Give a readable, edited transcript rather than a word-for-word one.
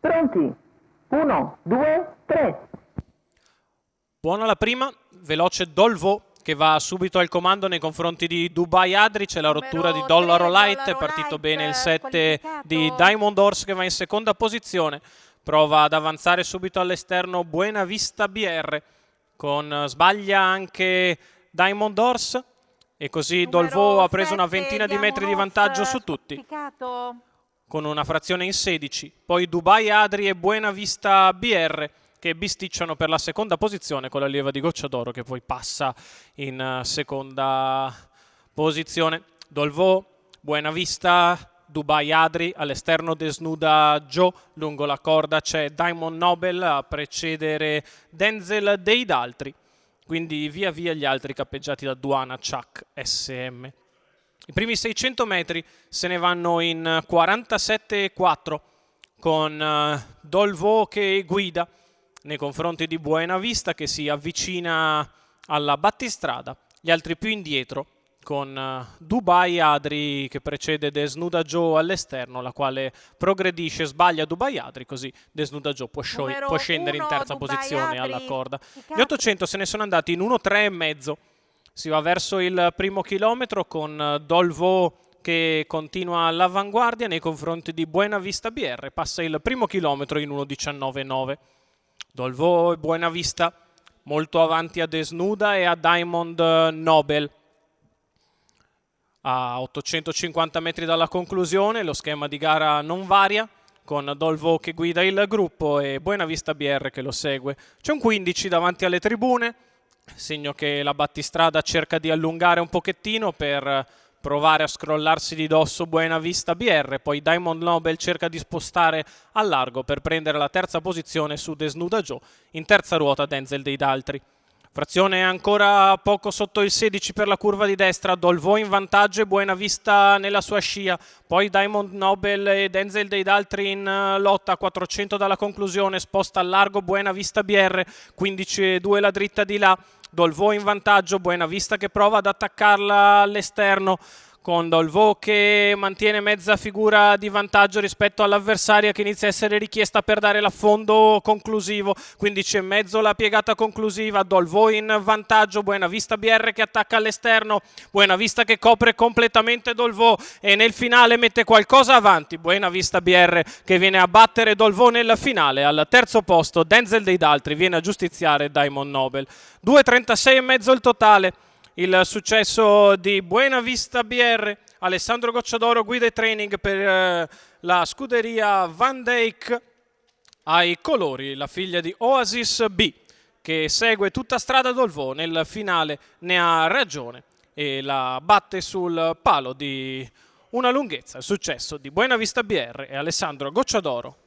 Pronti? 1, 2, 3. Buona la prima, veloce Dolvo che va subito al comando nei confronti di Dubai Adri, c'è la rottura di Dollaro Light, è partito bene il 7 di Diamond Horse che va in seconda posizione, prova ad avanzare subito all'esterno Buena Vista BR, sbaglia anche Diamond Horse e così Dolvo ha preso una ventina di metri di vantaggio su tutti, con una frazione in 16, poi Dubai Adri e Buena Vista BR che bisticciano per la seconda posizione con la leva di Goccia d'Oro che poi passa in seconda posizione. Dolvo, Buena Vista, Dubai Adri, all'esterno Desnuda Joe, lungo la corda c'è Diamond Nobel a precedere Denzel dei Daltri, quindi via via gli altri cappeggiati da Duana, Chuck, SM. I primi 600 metri se ne vanno in 47,4 con Dolvo che guida nei confronti di Buena Vista che si avvicina alla battistrada, gli altri più indietro con Dubai Adri che precede Desnuda Joe all'esterno, la quale progredisce, sbaglia Dubai Adri, così Desnuda Joe può scendere in terza posizione alla corda. Gli 800 se ne sono andati in 1,3,5, si va verso il primo chilometro con Dolvo che continua all'avanguardia nei confronti di Buena Vista BR, passa il primo chilometro in 1,19,9. Dolvo e Buena Vista molto avanti a Desnuda e a Diamond Nobel. A 850 metri dalla conclusione lo schema di gara non varia, con Dolvo che guida il gruppo e Buena Vista BR che lo segue. C'è un 15 davanti alle tribune, segno che la battistrada cerca di allungare un pochettino per provare a scrollarsi di dosso Buena Vista BR, poi Diamond Nobel cerca di spostare al largo per prendere la terza posizione su Desnuda Joe, in terza ruota Denzel dei Daltri. Frazione ancora poco sotto il 16 per la curva di destra, Dolvo in vantaggio e Buena Vista nella sua scia, poi Diamond Nobel e Denzel dei Daltri in lotta a 400 dalla conclusione, sposta al largo Buena Vista BR, 15,2 la dritta di là, Dolvo in vantaggio, Buena Vista che prova ad attaccarla all'esterno con Dolvo che mantiene mezza figura di vantaggio rispetto all'avversaria che inizia a essere richiesta per dare l'affondo conclusivo, 15,5 la piegata conclusiva, Dolvo in vantaggio, Buena Vista BR che attacca all'esterno, Buena Vista che copre completamente Dolvo e nel finale mette qualcosa avanti, Buena Vista BR che viene a battere Dolvo nel finale, al terzo posto Denzel dei Daltri viene a giustiziare Diamond Nobel, 2,36,5 il totale. Il successo di Buena Vista BR, Alessandro Goccia d'Oro guida e training per la scuderia Van Dijk ai colori, la figlia di Oasis B che segue tutta strada Dolvo, nel finale ne ha ragione e la batte sul palo di una lunghezza. Il successo di Buena Vista BR e Alessandro Goccia d'Oro.